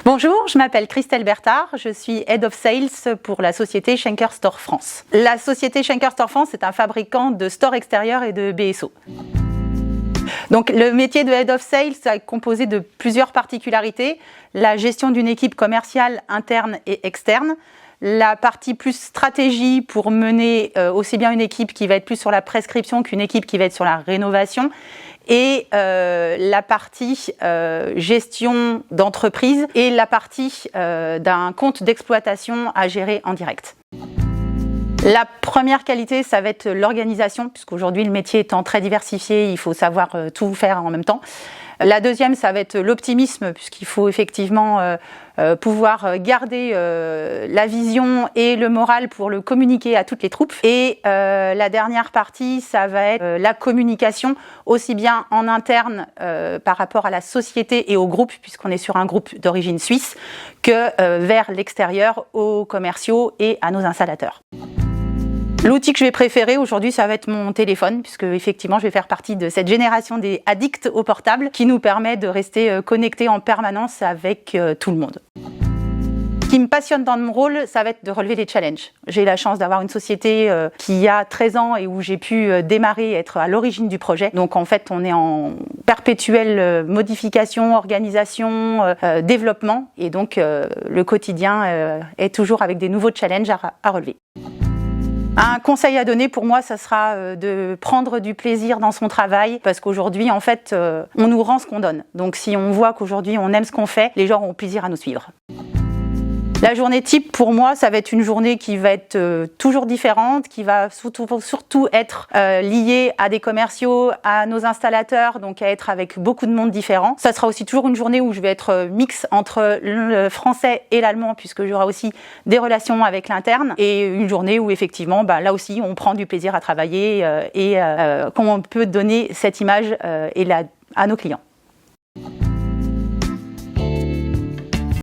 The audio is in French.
Bonjour, je m'appelle Christelle Bertard, je suis Head of Sales pour la société Schenker Store France. La société Schenker Store France est un fabricant de stores extérieurs et de BSO. Donc le métier de Head of Sales est composé de plusieurs particularités. La gestion d'une équipe commerciale interne et externe, la partie plus stratégie pour mener aussi bien une équipe qui va être plus sur la prescription qu'une équipe qui va être sur la rénovation, et la partie gestion d'entreprise et la partie d'un compte d'exploitation à gérer en direct. La première qualité, ça va être l'organisation, puisqu'aujourd'hui le métier étant très diversifié, il faut savoir tout faire en même temps. La deuxième, ça va être l'optimisme, puisqu'il faut effectivement pouvoir garder la vision et le moral pour le communiquer à toutes les troupes. Et la dernière partie, ça va être la communication, aussi bien en interne par rapport à la société et au groupe, puisqu'on est sur un groupe d'origine suisse, que vers l'extérieur, aux commerciaux et à nos installateurs. L'outil que je vais préférer aujourd'hui, ça va être mon téléphone, puisque effectivement, je vais faire partie de cette génération des addicts au portable qui nous permet de rester connectés en permanence avec tout le monde. Ce qui me passionne dans mon rôle, ça va être de relever les challenges. J'ai la chance d'avoir une société qui a 13 ans et où j'ai pu démarrer et être à l'origine du projet. Donc en fait, on est en perpétuelle modification, organisation, développement. Et donc le quotidien est toujours avec des nouveaux challenges à relever. Un conseil à donner pour moi, ça sera de prendre du plaisir dans son travail, parce qu'aujourd'hui, en fait, on nous rend ce qu'on donne. Donc si on voit qu'aujourd'hui on aime ce qu'on fait, les gens auront plaisir à nous suivre. La journée type, pour moi, ça va être une journée qui va être toujours différente, qui va surtout être liée à des commerciaux, à nos installateurs, donc à être avec beaucoup de monde différent. Ça sera aussi toujours une journée où je vais être mix entre le français et l'allemand, puisque j'aurai aussi des relations avec l'interne, et une journée où effectivement, là aussi, on prend du plaisir à travailler et qu'on peut donner cette image à nos clients.